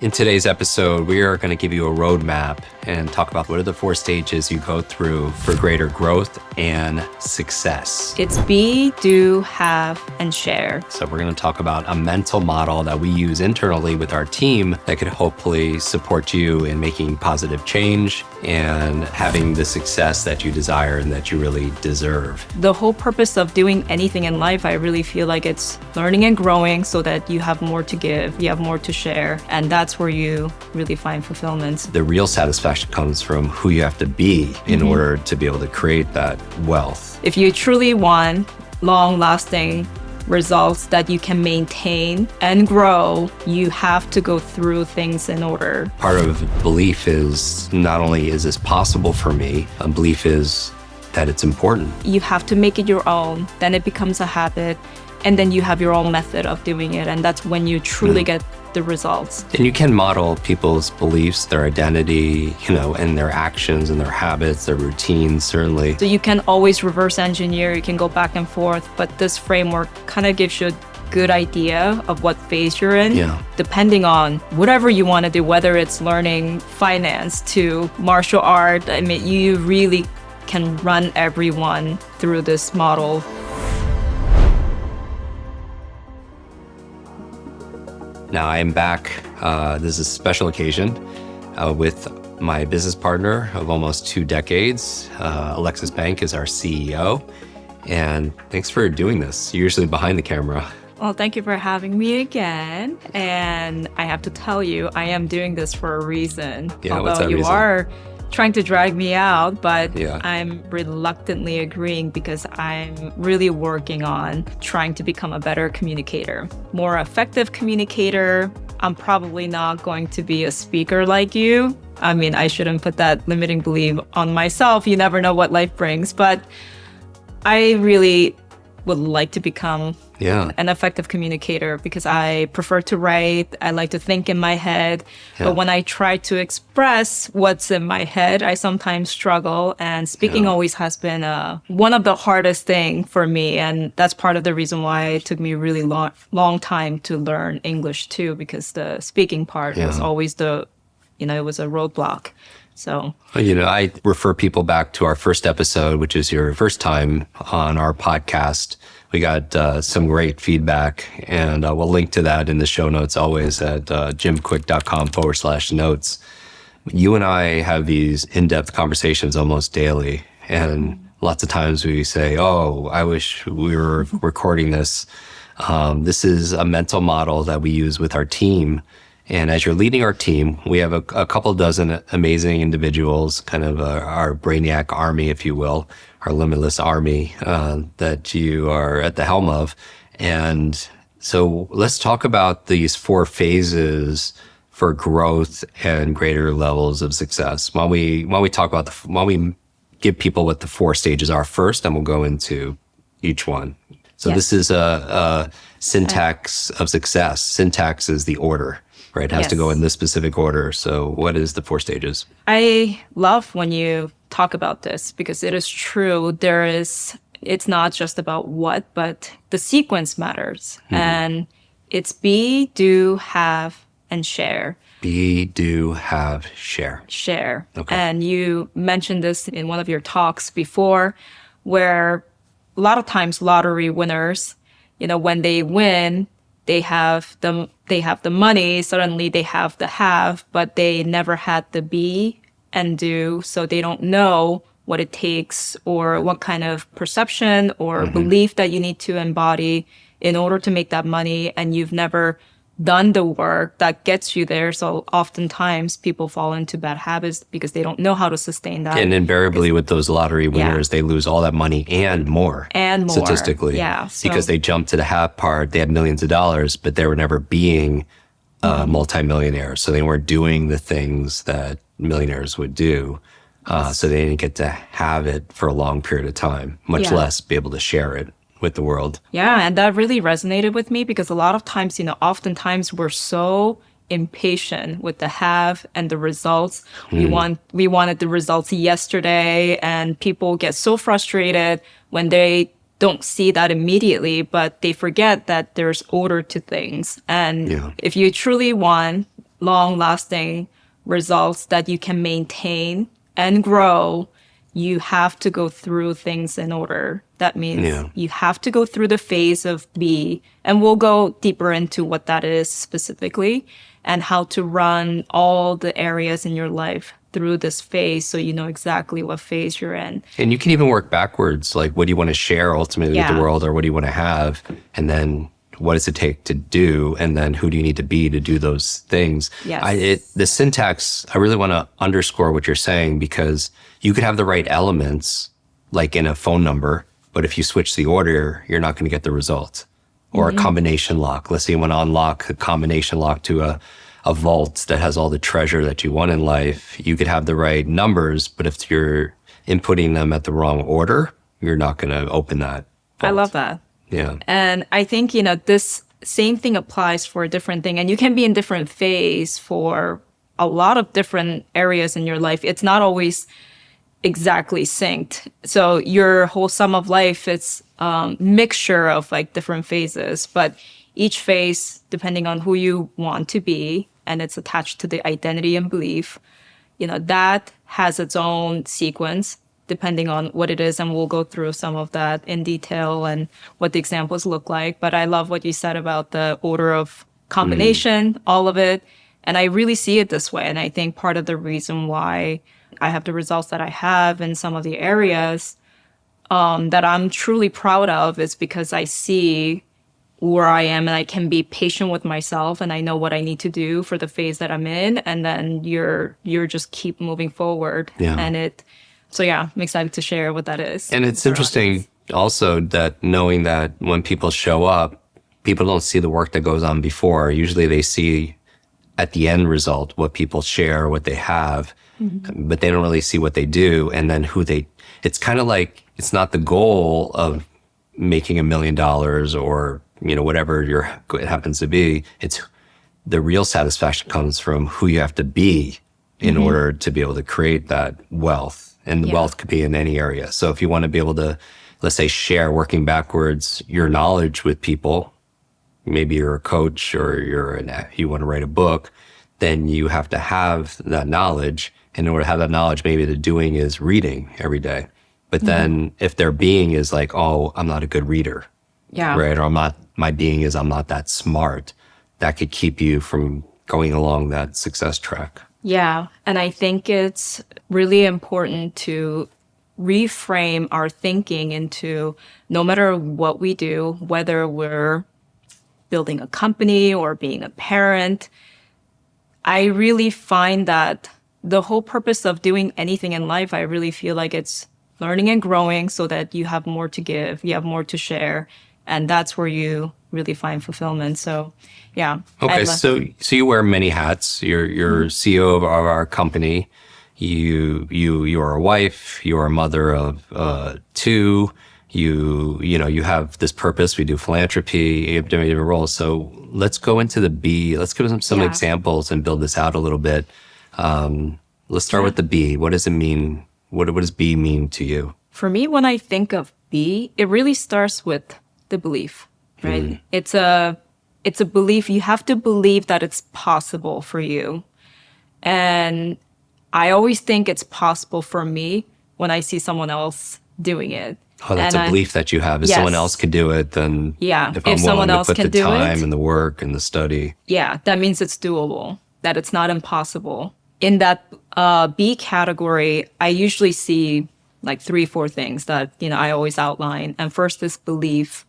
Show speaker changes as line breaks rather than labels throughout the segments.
In today's episode, we are going to give you a roadmap and talk about what are the 4 stages you go through for greater growth and success.
It's be, do, have, and share.
So we're going to talk about a mental model that we use internally with our team that could hopefully support you in making positive change and having the success that you desire and that you really deserve.
The whole purpose of doing anything in life, I really feel like it's learning and growing so that you have more to give, you have more to share, and that's where you really find fulfillment.
The real satisfaction comes from who you have to be in order to be able to create that wealth.
If you truly want long-lasting results that you can maintain and grow, you have to go through things in order.
Part of belief is not only is this possible for me, a belief is that it's important.
You have to make it your own, then it becomes a habit, and then you have your own method of doing it, and that's when you truly get the results.
And you can model people's beliefs, their identity, and their actions and their habits, their routines, certainly.
So you can always reverse engineer, you can go back and forth, but this framework kind of gives you a good idea of what phase you're in, depending on whatever you want to do, whether it's learning finance to martial art. I mean, you really can run everyone through this model.
Now I am back. This is a special occasion with my business partner of almost 2 decades. Alexis Banc is our CEO. And thanks for doing this. You're usually behind the camera.
Well, thank you for having me again. And I have to tell you, I am doing this for a reason.
Yeah, what's that
Although you
reason?
are trying to drag me out, but
Yeah.
I'm reluctantly agreeing because I'm really working on trying to become a better communicator, more effective communicator. I'm probably not going to be a speaker like you. I mean, I shouldn't put that limiting belief on myself. You never know what life brings, but I really would like to become an effective communicator because I prefer to write. I like to think in my head. But when I try to express what's in my head, I sometimes struggle. And speaking always has been one of the hardest thing for me. And that's part of the reason why it took me a really long time to learn English too, because the speaking part was always it was a roadblock. So,
I refer people back to our first episode, which is your first time on our podcast. We got some great feedback, and we'll link to that in the show notes always at jimkwik.com/notes. You and I have these in-depth conversations almost daily, and lots of times we say, oh, I wish we were recording this. This is a mental model that we use with our team. And as you're leading our team, we have a couple dozen amazing individuals, kind of our brainiac army, if you will, our limitless army that you are at the helm of. And so let's talk about these 4 phases for growth and greater levels of success. While we give people what the 4 stages are first, and we'll go into each one. So this is a syntax of success. Syntax is the order. Right, it has to go in this specific order. So what is the 4 stages?
I love when you talk about this because it is true. It's not just about what, but the sequence matters. And it's be, do, have, and share.
Be, do, have, share.
Share.
Okay.
And you mentioned this in one of your talks before, where a lot of times lottery winners, when they win, they have the money, suddenly they have the have, but they never had the be and do, so they don't know what it takes or what kind of perception or belief that you need to embody in order to make that money, and you've never done the work that gets you there. So oftentimes people fall into bad habits because they don't know how to sustain that.
And invariably with those lottery winners, they lose all that money and more. Statistically.
Yeah.
Because they jumped to the have part, they had millions of dollars, but they were never being a multimillionaire. So they weren't doing the things that millionaires would do. So they didn't get to have it for a long period of time, much less be able to share it with the world.
Yeah, and that really resonated with me because a lot of times, oftentimes we're so impatient with the have and the results. We wanted the results yesterday, and people get so frustrated when they don't see that immediately, but they forget that there's order to things. And if you truly want long lasting results that you can maintain and grow, you have to go through things in order. That means
Yeah.
you have to go through the phase of B, and we'll go deeper into what that is specifically and how to run all the areas in your life through this phase so you know exactly what phase you're in.
And you can even work backwards. Like, what do you want to share ultimately with the
Yeah.
world, or what do you want to have? And then what does it take to do? And then who do you need to be to do those things?
Yes.
The syntax, I really want to underscore what you're saying, because you could have the right elements, like in a phone number, but if you switch the order, you're not going to get the result. Or a combination lock. Let's say you want to unlock a combination lock to a vault that has all the treasure that you want in life. You could have the right numbers, but if you're inputting them at the wrong order, you're not going to open that vault.
I love that.
Yeah.
And I think, this same thing applies for a different thing. And you can be in different phase for a lot of different areas in your life. It's not always exactly synced. So your whole sum of life, it's mixture of like different phases, but each phase, depending on who you want to be, and it's attached to the identity and belief, that has its own sequence depending on what it is. And we'll go through some of that in detail and what the examples look like. But I love what you said about the order of combination, all of it. And I really see it this way. And I think part of the reason why I have the results that I have in some of the areas that I'm truly proud of is because I see where I am and I can be patient with myself and I know what I need to do for the phase that I'm in. And then you're just keep moving forward.
Yeah.
So yeah, I'm excited to share what that is.
And it's interesting also that knowing that when people show up, people don't see the work that goes on before. Usually they see at the end result what people share, what they have, but they don't really see what they do. And then it's kind of like, it's not the goal of making $1 million or, whatever it happens to be. It's the real satisfaction comes from who you have to be in order to be able to create that wealth. And wealth could be in any area. So if you want to be able to, let's say, share, working backwards, your knowledge with people, maybe you're a coach or you want to write a book, then you have to have that knowledge. In order to have that knowledge, maybe the doing is reading every day. But then if their being is like, oh, I'm not a good reader, right? Or my being is I'm not that smart, that could keep you from going along that success track.
Yeah. And I think it's really important to reframe our thinking into no matter what we do, whether we're building a company or being a parent, I really find that the whole purpose of doing anything in life, I really feel like it's learning and growing so that you have more to give, you have more to share. And that's where you really find fulfillment. So, yeah.
Okay, so you wear many hats. You're CEO of our company. You are a wife. You are a mother of two. You have this purpose. We do philanthropy. You have different roles. So let's go into the B. Let's give them some examples and build this out a little bit. Let's start with the B. What does it mean? What does B mean to you?
For me, when I think of B, it really starts with the belief, right? It's a belief. You have to believe that it's possible for you. And I always think it's possible for me when I see someone else doing it.
Oh, that's a belief that you have. If someone else can do it, then if I'm
someone
willing
else
to put
can
the
do
time
it,
and the work and the study.
Yeah, that means it's doable, that it's not impossible. In that B category, I usually see like 3-4 things that, I always outline. And first is belief.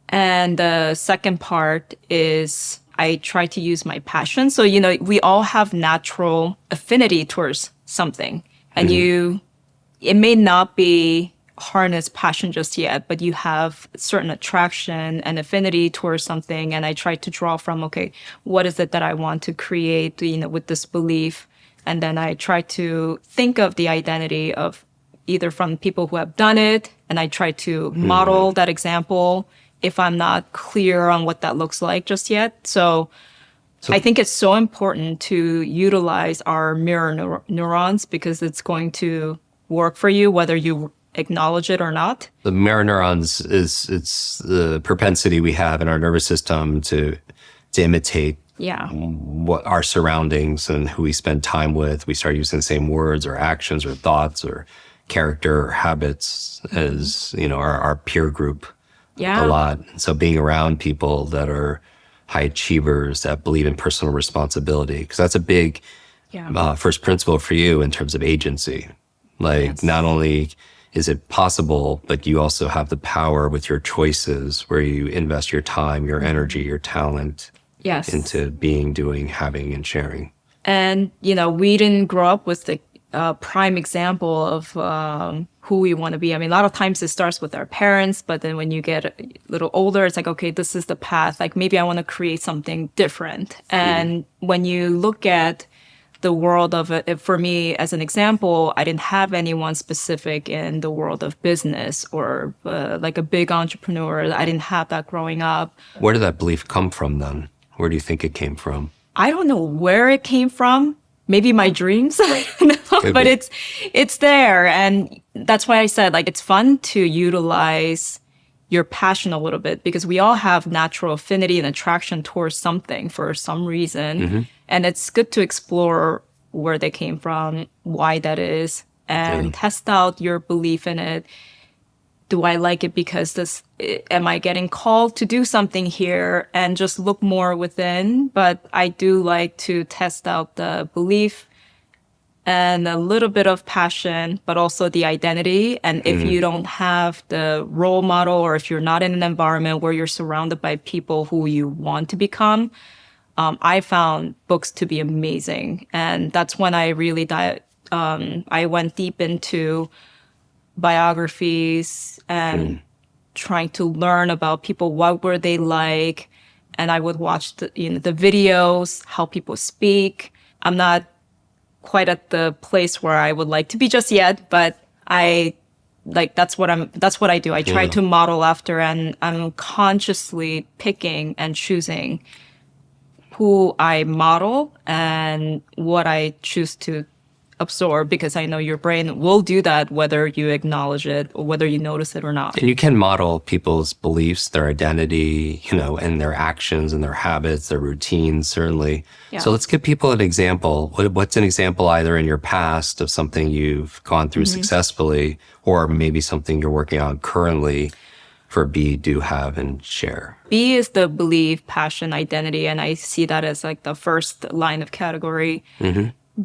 And the second part is I try to use my passion. So, we all have natural affinity towards something. And it may not be harness passion just yet, but you have certain attraction and affinity towards something. And I try to draw from, okay, what is it that I want to create, with this belief? And then I try to think of the identity of either from people who have done it, and I try to model that example if I'm not clear on what that looks like just yet. So I think it's so important to utilize our mirror neurons because it's going to work for you whether you acknowledge it or not.
The mirror neurons it's the propensity we have in our nervous system to imitate
Yeah.
what our surroundings and who we spend time with. We start using the same words or actions or thoughts or character or habits as, our peer group a
Yeah.
lot. So being around people that are high achievers that believe in personal responsibility, because that's a big
Yeah.
first principle for you in terms of agency. Like,
Yes.
not only is it possible, but you also have the power with your choices where you invest your time, your energy, your talent
Yes.
into being, doing, having, and sharing.
And, we didn't grow up with the prime example of who we want to be. I mean, a lot of times it starts with our parents, but then when you get a little older, it's like, okay, this is the path. Like maybe I want to create something different. And when you look at the world of it, for me, as an example, I didn't have anyone specific in the world of business or like a big entrepreneur. I didn't have that growing up.
Where did that belief come from then? Where do you think it came from?
I don't know where it came from. Maybe my dreams,
Could
but
be.
it's there, and that's why I said like it's fun to utilize your passion a little bit because we all have natural affinity and attraction towards something for some reason, and it's good to explore where they came from, why that is,
Yeah.
and test out your belief in it. Do I like it because am I getting called to do something here, and just look more within? But I do like to test out the belief and a little bit of passion, but also the identity. And if you don't have the role model, or if you're not in an environment where you're surrounded by people who you want to become, I found books to be amazing. And that's when I really I went deep into biographies and trying to learn about people, what were they like, and I would watch the videos, how people speak. I'm not quite at the place where I would like to be just yet, but I like that's what I do. I try
Yeah.
to model after, and I'm consciously picking and choosing who I model and what I choose to absorb, because I know your brain will do that whether you acknowledge it or whether you notice it or not.
And you can model people's beliefs, their identity, and their actions and their habits, their routines, certainly.
Yeah.
So let's give people an example. What's an example either in your past of something you've gone through successfully, or maybe something you're working on currently for be, do, have, and share?
B is the belief, passion, identity, and I see that as like the first line of category.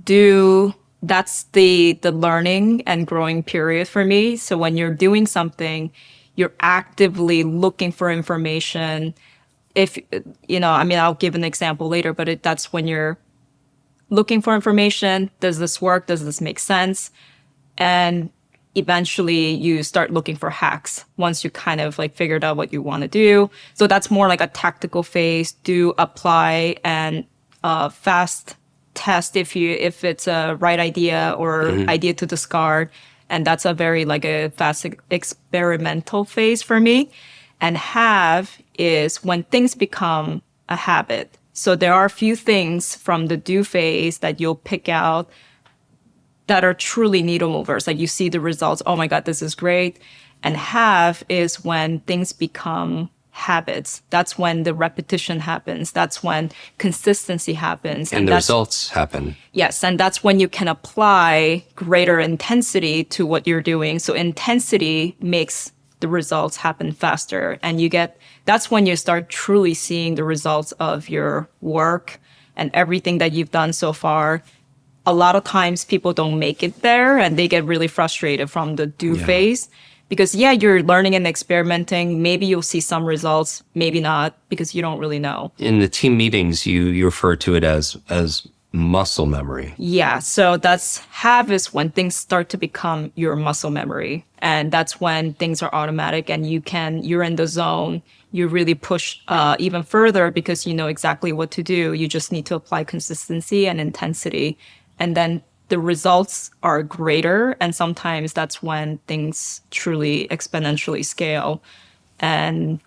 Do, that's the learning and growing period for me. So when you're doing something, you're actively looking for information. If I mean, I'll give an example later, but that's when you're looking for information. Does this work? Does this make sense? And eventually you start looking for hacks once you kind of like figured out what you want to do. So that's more like a tactical phase. Do, apply, and fast test if it's a right idea or idea to discard. And that's a very like a fast experimental phase for me. And have is when things become a habit. So there are a few things from the do phase that you'll pick out that are truly needle movers. Like you see the results. Oh my God, this is great. And have is when things become habits. That's when the repetition happens. That's when consistency happens.
And the
that's,
results happen.
yes. And that's when you can apply greater intensity to what you're doing. So intensity makes the results happen faster. And that's when you start truly seeing the results of your work and everything that you've done so far. A lot of times people don't make it there and they get really frustrated from the do phase. Because you're learning and experimenting. Maybe you'll see some results, maybe not, because you don't really know.
In the team meetings, you refer to it as muscle memory.
Yeah, so have is when things start to become your muscle memory. And that's when things are automatic and you're in the zone. You really push even further because you know exactly what to do. You just need to apply consistency and intensity. And then the results are greater. And sometimes that's when things truly exponentially scale. And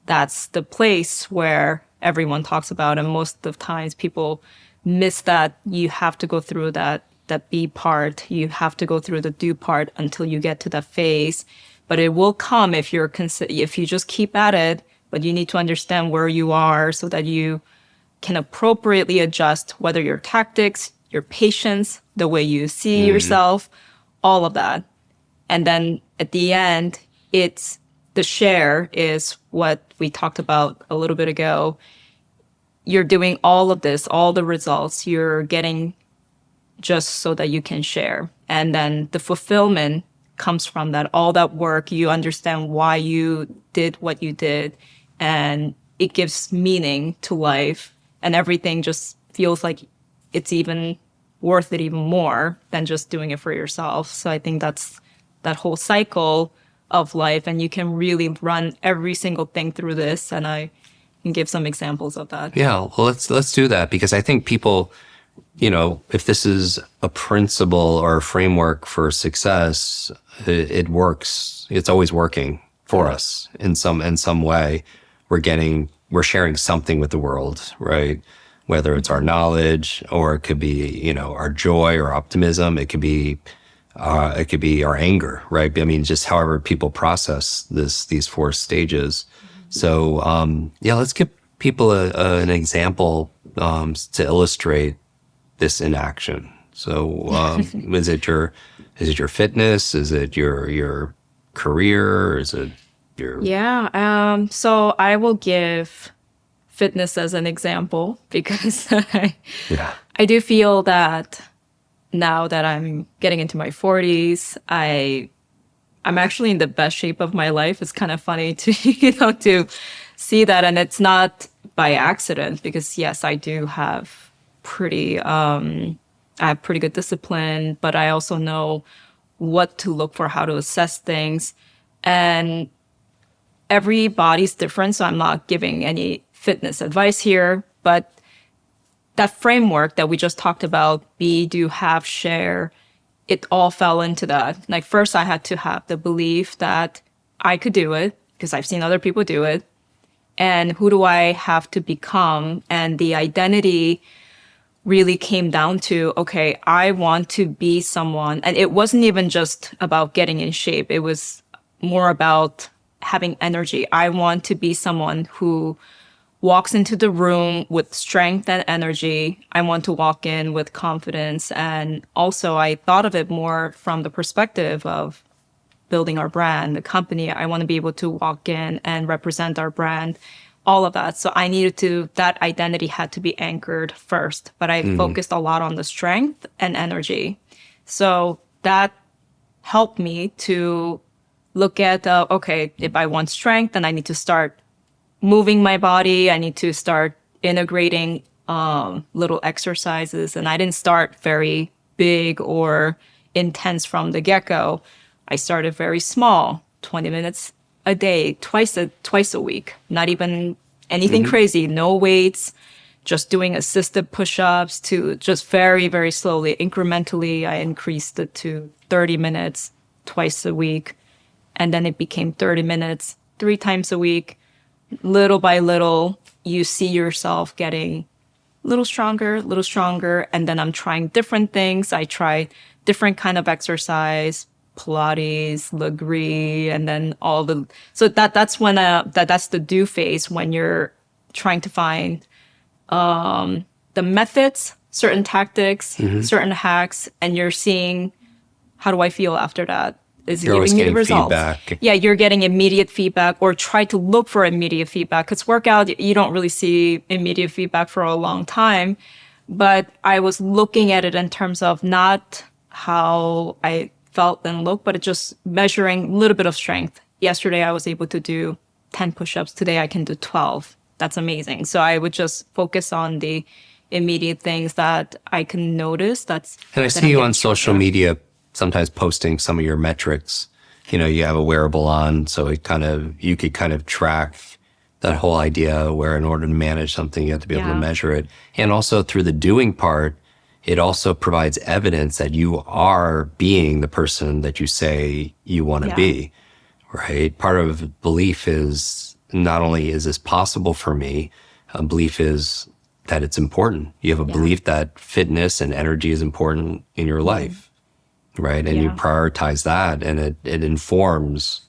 that's the place where everyone talks about. And most of the times people miss that. You have to go through that B part. You have to go through the do part until you get to that phase. But it will come if you just keep at it. But you need to understand where you are so that you can appropriately adjust whether your tactics, your patience, the way you see yourself, all of that. And then at the end, it's the share is what we talked about a little bit ago. You're doing all of this, all the results you're getting just so that you can share. And then the fulfillment comes from that, all that work. You understand why you did what you did, and it gives meaning to life, and everything just feels like it's even worth it even more than just doing it for yourself. So I think that's that whole cycle of life, and you can really run every single thing through this. And I can give some examples of that.
Yeah, well, let's do that, because I think people, if this is a principle or a framework for success, it works. It's always working for us in some way. We're sharing something with the world, right? Whether it's our knowledge, or it could be, our joy or optimism. It could be our anger, right? I mean, just however people process these four stages. So, let's give people an example to illustrate this in action. So, is it your fitness? Is it your career? Is it your...
Yeah. So I will give fitness as an example, because I do feel that now that I'm getting into my 40s, I'm actually in the best shape of my life. It's kind of funny to to see that, and it's not by accident, because yes, I do have I have pretty good discipline, but I also know what to look for, how to assess things, and everybody's different. So I'm not giving any fitness advice here, but that framework that we just talked about, be, do, have, share, it all fell into that. Like, first I had to have the belief that I could do it, because I've seen other people do it. And who do I have to become? And the identity really came down to, okay, I want to be someone. And it wasn't even just about getting in shape. It was more about having energy. I want to be someone who walks into the room with strength and energy. I want to walk in with confidence. And also I thought of it more from the perspective of building our brand, the company. I want to be able to walk in and represent our brand, all of that. So that identity had to be anchored first, but I focused a lot on the strength and energy. So that helped me to look at, okay, if I want strength, then I need to start moving my body. I need to start integrating little exercises. And I didn't start very big or intense from the get-go. I started very small, 20 minutes a day, twice a week, not even anything crazy, no weights, just doing assisted push-ups, to just very, very slowly, incrementally, I increased it to 30 minutes twice a week. And then it became 30 minutes 3 times a week. Little by little, you see yourself getting a little stronger. And then I'm trying different things. I try different kind of exercise, Pilates, Legree, and then so that's when that's the do phase, when you're trying to find the methods, certain tactics, certain hacks, and you're seeing, how do I feel after that? Is it giving me the results? Feedback. Yeah, you're getting immediate feedback, or try to look for immediate feedback. Because workout, you don't really see immediate feedback for a long time. But I was looking at it in terms of not how I felt and looked, but it's just measuring a little bit of strength. Yesterday, I was able to do 10 push-ups. Today, I can do 12. That's amazing. So I would just focus on the immediate things that I can notice.
And I see you on social media sometimes posting some of your metrics. You have a wearable on, so you could kind of track that whole idea where in order to manage something, you have to be able to measure it. And also through the doing part, it also provides evidence that you are being the person that you say you want to be, right? Part of belief is not only is this possible for me, a belief is that it's important. You have a belief that fitness and energy is important in your life, right? And you prioritize that, and it informs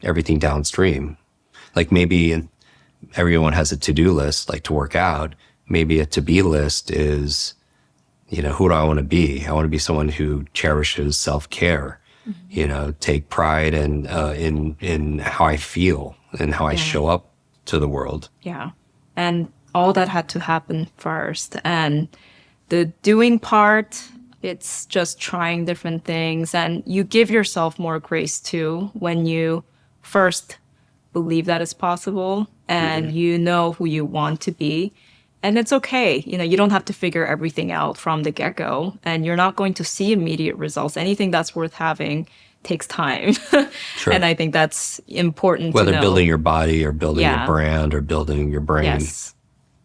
everything downstream. Like maybe everyone has a to-do list, like to work out, maybe a to-be list is, who do I want to be? I want to be someone who cherishes self-care, take pride in how I feel and how I
Yeah.
show up to the world.
Yeah. And all that had to happen first. And the doing part, it's just trying different things. And you give yourself more grace too when you first believe that it's possible and you know who you want to be. And it's okay. You don't have to figure everything out from the get-go. And you're not going to see immediate results. Anything that's worth having takes time.
Sure.
And I think that's important
Whether
to know.
building your body or building your
Yeah.
brand or building your brain.
Yes.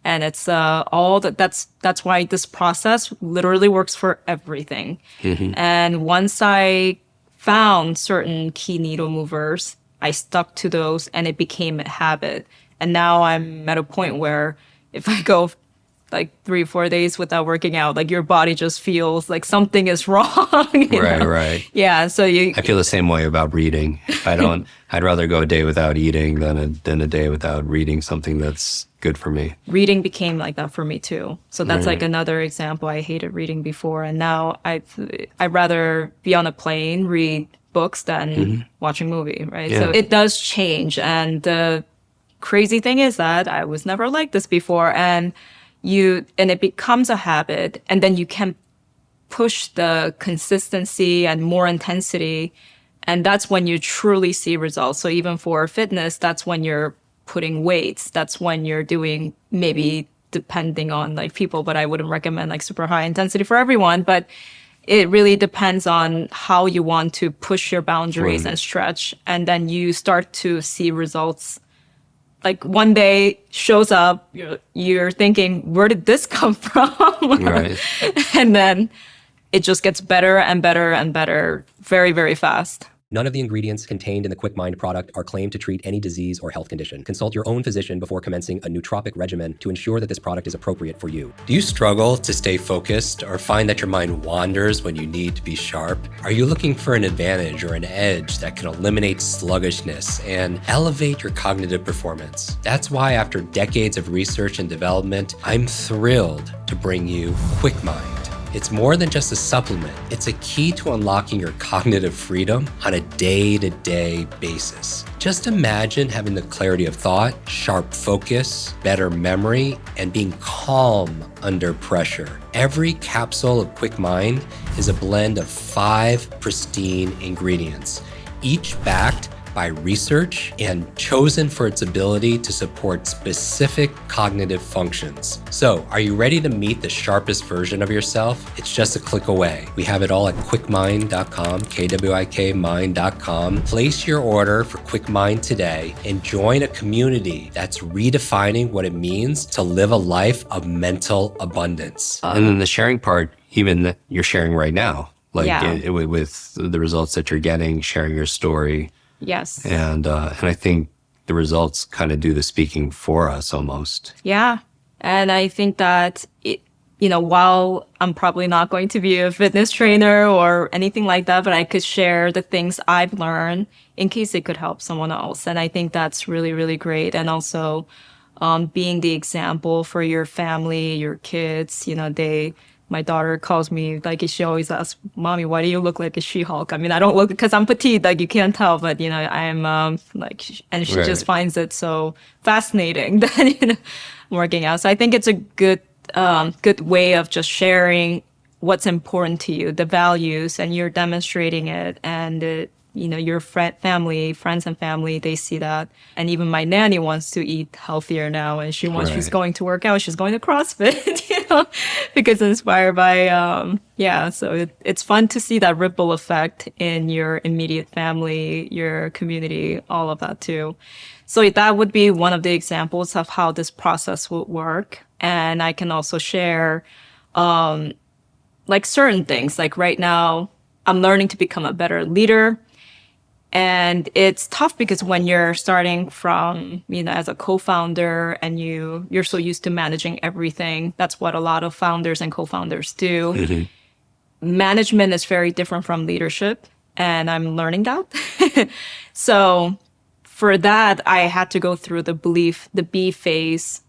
And it's all that's why this process literally works for everything. And once I found certain key needle movers, I stuck to those and it became a habit. And now I'm at a point where if I go like 3-4 days without working out, like your body just feels like something is wrong. you
Right,
know?
right.
Yeah. So
I feel the same way about reading. I'd rather go a day without eating than a day without reading something that's good for me.
reading became like that for me too. So that's like another example. I hated reading before, and now I'd rather be on a plane, read books than watch a movie, right?
Yeah.
So it does change. And the crazy thing is that I was never like this before, and it becomes a habit, and then you can push the consistency and more intensity. And that's when you truly see results. So even for fitness, that's when you're putting weights. That's when you're doing, maybe depending on like people, but I wouldn't recommend like super high intensity for everyone. But it really depends on how you want to push your boundaries and stretch. And then you start to see results. Like one day shows up, you're thinking, where did this come from?
Right.
And then it just gets better and better and better very, very fast.
None of the ingredients contained in the Kwik Mind product are claimed to treat any disease or health condition. Consult your own physician before commencing a nootropic regimen to ensure that this product is appropriate for you.
Do you struggle to stay focused or find that your mind wanders when you need to be sharp? Are you looking for an advantage or an edge that can eliminate sluggishness and elevate your cognitive performance? That's why after decades of research and development, I'm thrilled to bring you Kwik Mind. It's more than just a supplement. It's a key to unlocking your cognitive freedom on a day-to-day basis. Just imagine having the clarity of thought, sharp focus, better memory, and being calm under pressure. Every capsule of Kwik Mind is a blend of 5 pristine ingredients, each backed by research and chosen for its ability to support specific cognitive functions. So, are you ready to meet the sharpest version of yourself? It's just a click away. We have it all at kwikmind.com, kwikmind.com. Place your order for Kwik Mind today and join a community that's redefining what it means to live a life of mental abundance. And then the sharing part, even that you're sharing right now, like with the results that you're getting, sharing your story.
Yes.
And I think the results kind of do the speaking for us almost.
Yeah. And I think that, while I'm probably not going to be a fitness trainer or anything like that, but I could share the things I've learned in case it could help someone else. And I think that's really, really great. And also being the example for your family, your kids, my daughter calls me, like, she always asks, Mommy, why do you look like a She-Hulk? I mean, I don't look, because I'm petite, like, you can't tell, but, I'm, and she just finds it so fascinating that, working out. So I think it's a good way of just sharing what's important to you, the values, and you're demonstrating it. And, your family, friends and family, they see that. And even my nanny wants to eat healthier now. And she's going to work out. She's going to CrossFit, because inspired by, so it's fun to see that ripple effect in your immediate family, your community, all of that too. So that would be one of the examples of how this process would work. And I can also share, certain things. Like right now, I'm learning to become a better leader. And it's tough because when you're starting from, as a co-founder and you're so used to managing everything, that's what a lot of founders and co-founders do. Mm-hmm. Management is very different from leadership, and I'm learning that. So for that, I had to go through the B phase,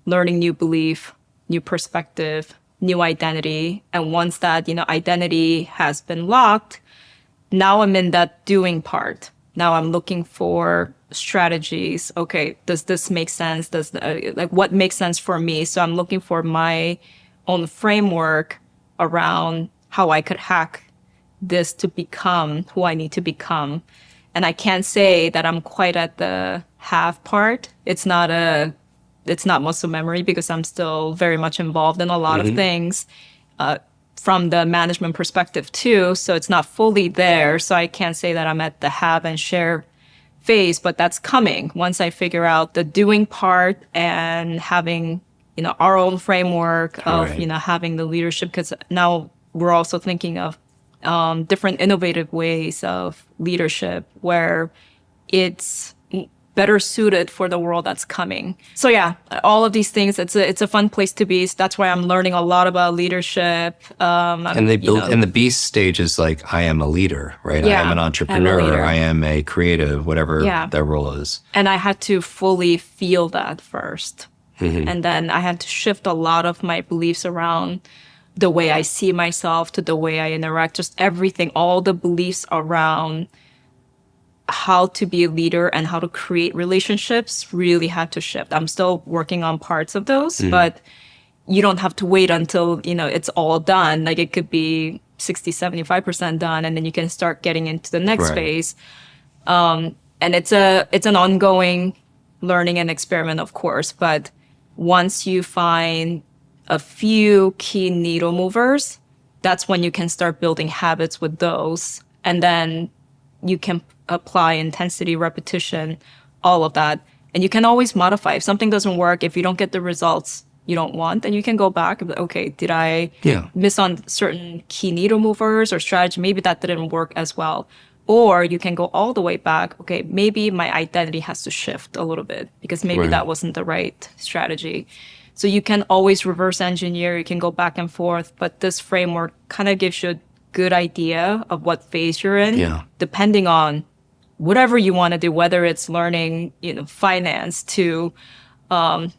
learning new belief, new perspective, new identity. And once that, identity has been locked, now I'm in that doing part. Now I'm looking for strategies. Okay, does this make sense? What makes sense for me? So I'm looking for my own framework around how I could hack this to become who I need to become. And I can't say that I'm quite at the have part. It's not muscle memory because I'm still very much involved in a lot of things from the management perspective too. So it's not fully there. So I can't say that I'm at the have and share phase, but that's coming once I figure out the doing part and having, our own framework of,
Right.
having the leadership. Because now we're also thinking of different innovative ways of leadership where it's better suited for the world that's coming. So yeah, all of these things, it's a fun place to be. So that's why I'm learning a lot about leadership.
And they build, and the beast stage is like, I am a leader, right?
Yeah,
I am an
I'm a
entrepreneur.
leader.
I am a creative, whatever
Yeah.
their role is.
And I had to fully feel that first. And then I had to shift a lot of my beliefs around the way I see myself to the way I interact, just everything, all the beliefs around how to be a leader and how to create relationships really had to shift. I'm still working on parts of those, but you don't have to wait until, it's all done. Like it could be 60, 75% done, and then you can start getting into the next
Right.
phase. And it's an ongoing learning and experiment, of course, but once you find a few key needle movers, that's when you can start building habits with those. And then you can apply intensity, repetition, all of that. And you can always modify. If something doesn't work, if you don't get the results you don't want, then you can go back and be like, okay, did I miss on certain key needle movers or strategy? Maybe that didn't work as well. Or you can go all the way back. Okay, maybe my identity has to shift a little bit because maybe
Right.
that wasn't the right strategy. So you can always reverse engineer. You can go back and forth. But this framework kind of gives you a good idea of what phase you're in,
Yeah.
depending on whatever you want to do, whether it's learning, finance to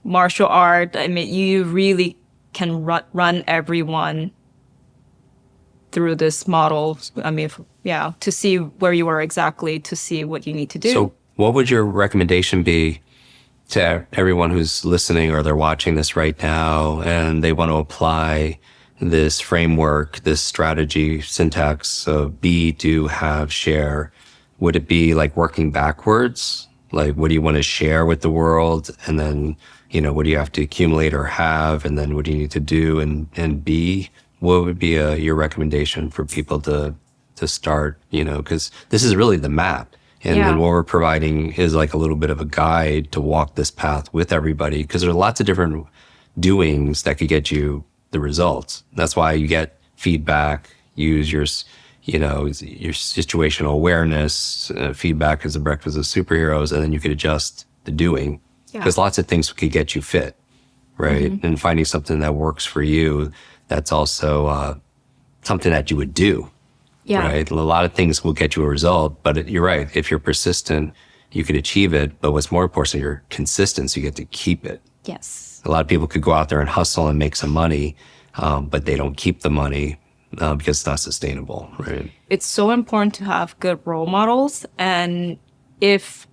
martial art. I mean, you really can run everyone through this model. I mean, to see where you are exactly, to see what you need to do.
So what would your recommendation be to everyone who's listening or they're watching this right now and they want to apply this framework, this strategy, syntax of be, do, have, share? Would it be like working backwards? Like, what do you want to share with the world? And then, what do you have to accumulate or have? And then what do you need to do and be? What would be your recommendation for people to start, because this is really the map. And
Yeah.
then what we're providing is like a little bit of a guide to walk this path with everybody, because there's lots of different doings that could get you the results. That's why you get feedback, use your situational awareness. Feedback is the breakfast of superheroes, and then you could adjust the doing. Because lots of things could get you fit, right? And finding something that works for you, that's also something that you would do.
Yeah.
Right. A lot of things will get you a result, but you're right. If you're persistent, you could achieve it. But what's more important, you're consistent, so you get to keep it.
Yes.
A lot of people could go out there and hustle and make some money, but they don't keep the money because it's not sustainable. Right.
It's so important to have good role models. And if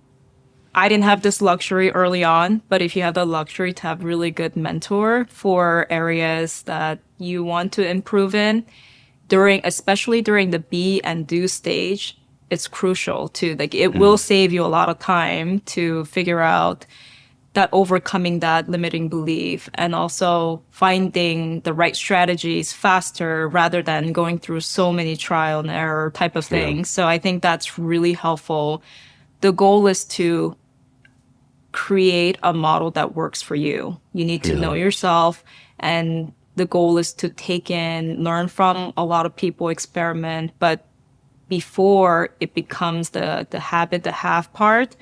I didn't have this luxury early on, but if you have the luxury to have really good mentor for areas that you want to improve in, especially during the be and do stage, it's crucial too. Like it will save you a lot of time to figure out that overcoming that limiting belief and also finding the right strategies faster rather than going through so many trial and error type of things. So I think that's really helpful. The goal is to create a model that works for you. You need to know yourself, and the goal is to take in, learn from a lot of people, experiment, but before it becomes the habit, the have part,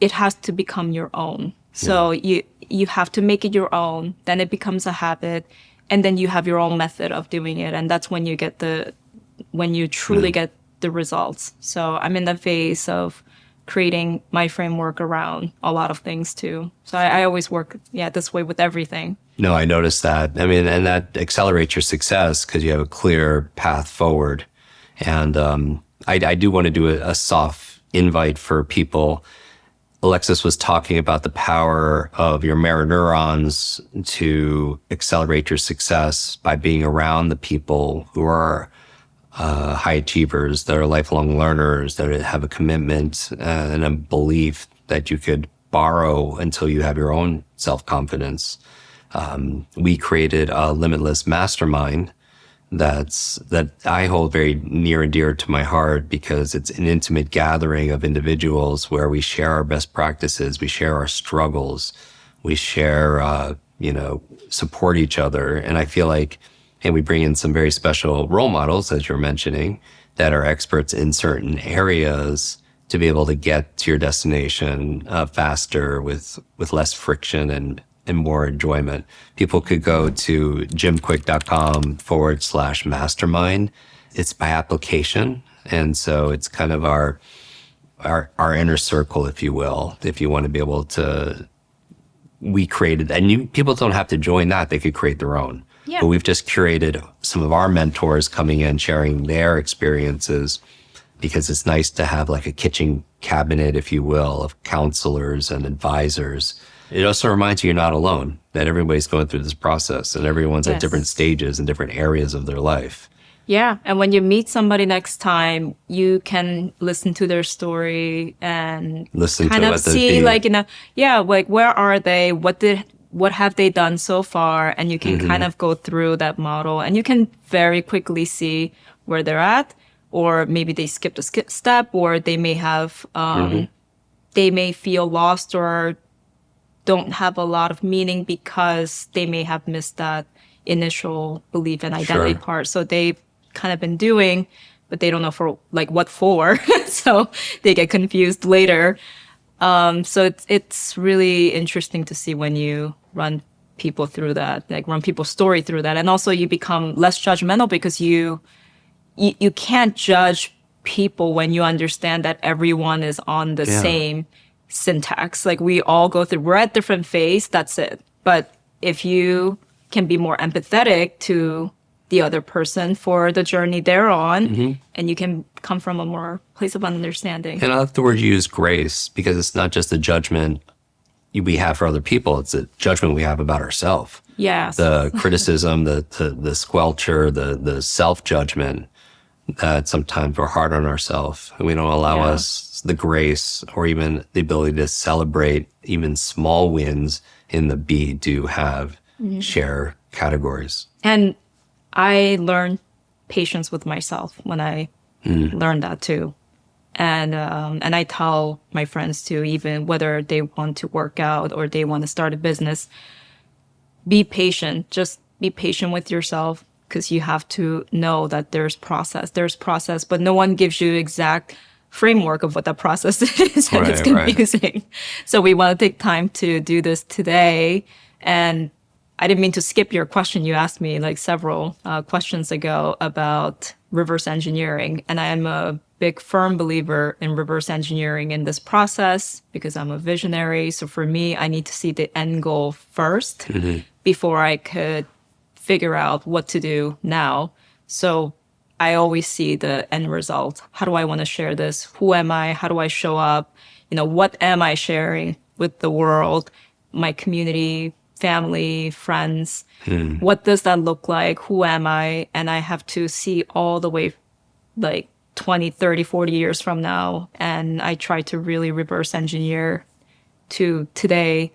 it has to become your own. So you have to make it your own, then it becomes a habit, and then you have your own method of doing it, and that's when you truly get the results. So I'm in the phase of creating my framework around a lot of things too. So I always work, this way with everything.
No, I noticed that. I mean, and that accelerates your success because you have a clear path forward. And I do want to do a soft invite for people. Alexis was talking about the power of your mirror neurons to accelerate your success by being around the people who are high achievers, that are lifelong learners, that have a commitment and a belief that you could borrow until you have your own self-confidence. We created a limitless mastermind that I hold very near and dear to my heart because it's an intimate gathering of individuals where we share our best practices, we share our struggles, we share, support each other. And I feel like, and we bring in some very special role models, as you're mentioning, that are experts in certain areas to be able to get to your destination faster with less friction and more enjoyment. People could go to jimkwik.com/mastermind. It's by application. And so it's kind of our inner circle, if you will, if you want to be able to, we created, and people don't have to join that, they could create their own.
Yeah.
But we've just curated some of our mentors coming in, sharing their experiences, because it's nice to have like a kitchen cabinet, if you will, of counselors and advisors. It also reminds you you're not alone, that everybody's going through this process and everyone's at different stages in different areas of their life.
Yeah. And when you meet somebody next time, you can listen to their story and kind of see like, like where are they? What have they done so far? And you can kind of go through that model and you can very quickly see where they're at, or maybe they skipped a step, or they may have, they may feel lost or don't have a lot of meaning because they may have missed that initial belief and identity part. So they've kind of been doing, but they don't know for like what for. So they get confused later. So it's really interesting to see when you run people through that, like run people's story through that. And also you become less judgmental because you can't judge people when you understand that everyone is on the same syntax. Like we all go through, we're at different phase, that's it. But if you can be more empathetic to the other person for the journey they're on, and you can come from a more place of understanding.
And I like the word you use, grace, because it's not just a judgment we have for other people, it's a judgment we have about ourselves.
Yes.
The criticism, the squelcher, the self-judgment, that sometimes we're hard on ourselves and we don't allow us the grace or even the ability to celebrate even small wins in the be, do, have, share categories.
And I learned patience with myself when I learned that too. And I tell my friends too, even whether they want to work out or they want to start a business, be patient. Just be patient with yourself, because you have to know that there's process, but no one gives you exact framework of what that process is, and it's confusing. Right. So we want to take time to do this today. And I didn't mean to skip your question. You asked me like several questions ago about reverse engineering. And I am a big firm believer in reverse engineering in this process because I'm a visionary. So for me, I need to see the end goal first before I could figure out what to do now. So I always see the end result. How do I want to share this? Who am I? How do I show up? What am I sharing with the world, my community, family, friends? What does that look like? Who am I? And I have to see all the way like 20, 30, 40 years from now. And I try to really reverse engineer to today.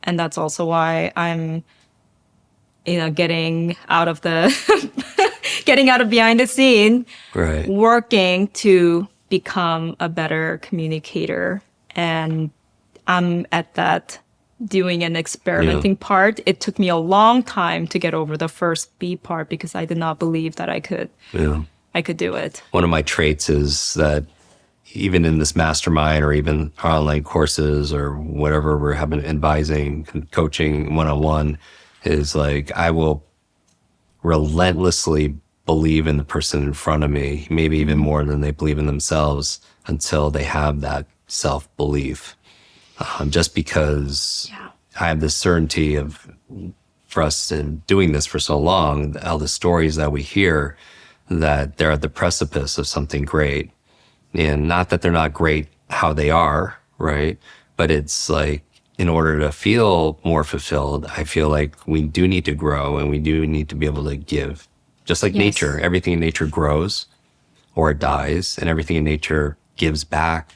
And that's also why I'm, getting out of behind the scene, working to become a better communicator. And I'm at that doing an experimenting part. It took me a long time to get over the first B part because I did not believe that I could do it.
One of my traits is that even in this mastermind or even online courses or whatever we're having advising, coaching one-on-one, is like I will relentlessly believe in the person in front of me, maybe even more than they believe in themselves, until they have that self-belief. Just because I have this certainty of, for us in doing this for so long, all the stories that we hear, that they're at the precipice of something great. And not that they're not great how they are, right? But it's like, in order to feel more fulfilled, I feel like we do need to grow, and we do need to be able to give. Just like nature, everything in nature grows or it dies, and everything in nature gives back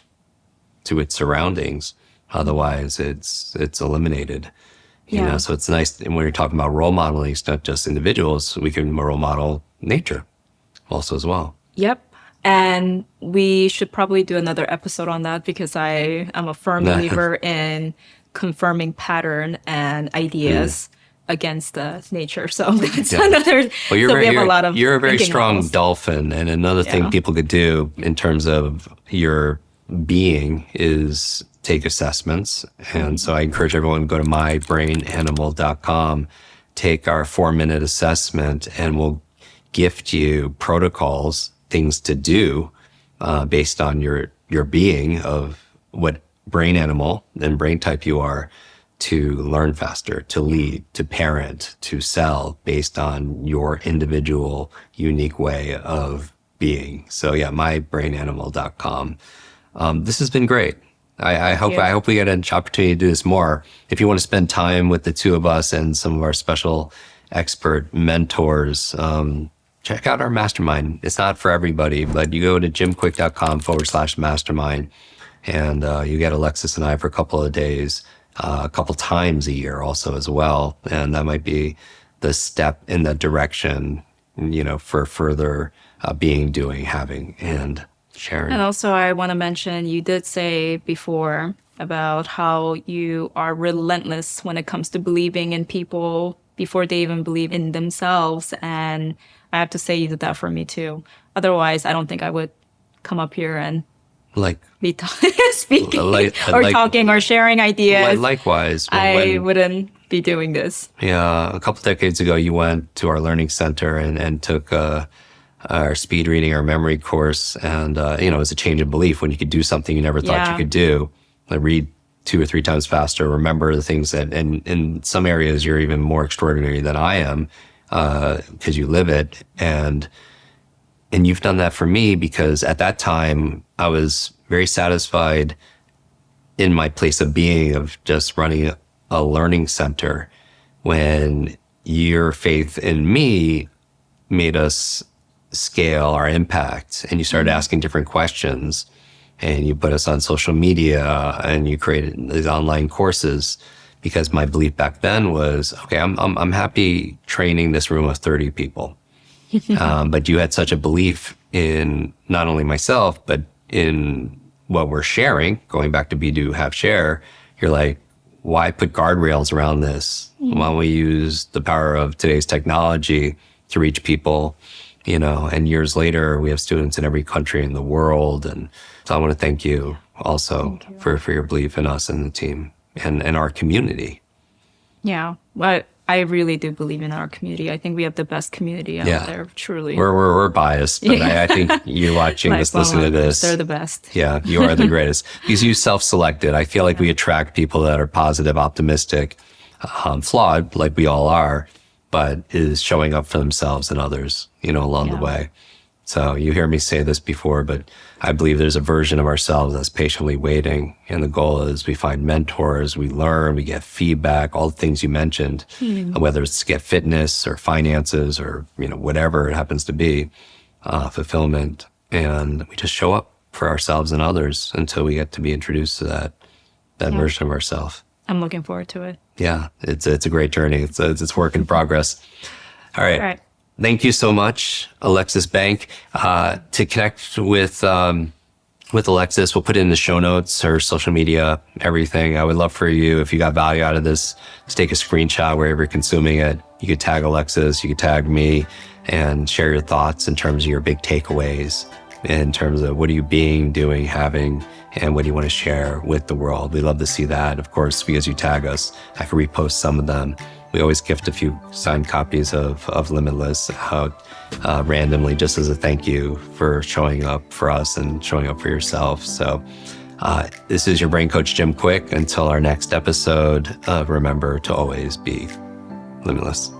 to its surroundings. Otherwise, it's eliminated. You know, so it's nice. And when you're talking about role modeling, it's not just individuals. We can role model nature also as well.
Yep. And we should probably do another episode on that, because I am a firm believer in confirming pattern and ideas against nature. So that's another.
Well, you're a very strong
models.
dolphin. And another thing people could do in terms of your being is take assessments. And so I encourage everyone to go to mybrainanimal.com, take our 4-minute assessment, and we'll gift you protocols, things to do based on your being of what brain animal and brain type you are, to learn faster, to lead, to parent, to sell based on your individual unique way of being. So mybrainanimal.com. This has been great. I hope we get an opportunity to do this more. If you want to spend time with the two of us and some of our special expert mentors, check out our mastermind. It's not for everybody, but you go to jimkwik.com/mastermind, and you get Alexis and I for a couple of days, a couple times a year also as well. And that might be the step in that direction, for further being, doing, having, and sharing.
And also, I want to mention, you did say before about how you are relentless when it comes to believing in people before they even believe in themselves. And I have to say, you did that for me too. Otherwise, I don't think I would come up here and be speaking or talking or sharing ideas.
Likewise.
I wouldn't be doing this.
Yeah. A couple decades ago, you went to our learning center and took our speed reading, our memory course. And, it was a change of belief when you could do something you never thought you could do. Like read 2 or 3 times faster, remember the things that, and in some areas, you're even more extraordinary than I am because you live it. And you've done that for me, because at that time, I was very satisfied in my place of being of just running a learning center, when your faith in me made us scale our impact, and you started asking different questions, and you put us on social media, and you created these online courses, because my belief back then was, okay, I'm happy training this room of 30 people. But you had such a belief in not only myself, but in what we're sharing, going back to be, do, have, share. You're like, why put guardrails around this? Why don't we use the power of today's technology to reach people? And years later, we have students in every country in the world. And so I want to thank you also for your belief in us and the team and our community.
Yeah. But I really do believe in our community. I think we have the best community out there, truly.
We're biased, but I think you're watching this, listening to this.
They're the best.
Yeah, you are the greatest. Because you self-selected. I feel like we attract people that are positive, optimistic, flawed, like we all are, but is showing up for themselves and others, along the way. So you hear me say this before, but I believe there's a version of ourselves that's patiently waiting. And the goal is we find mentors, we learn, we get feedback, all the things you mentioned, whether it's to get fitness or finances or, whatever it happens to be, fulfillment. And we just show up for ourselves and others until we get to be introduced to that version of ourselves.
I'm looking forward to it.
Yeah, it's a great journey. It's work in progress. All right. Thank you so much, Alexis Banc. To connect with Alexis, we'll put it in the show notes, her social media, everything. I would love for you, if you got value out of this, to take a screenshot wherever you're consuming it. You could tag Alexis, you could tag me, and share your thoughts in terms of your big takeaways, in terms of what are you being, doing, having, and what do you want to share with the world. We love to see that. Of course, because you tag us, I can repost some of them. We always gift a few signed copies of Limitless out randomly, just as a thank you for showing up for us and showing up for yourself. So This is your brain coach, Jim Kwik. Until our next episode, remember to always be limitless.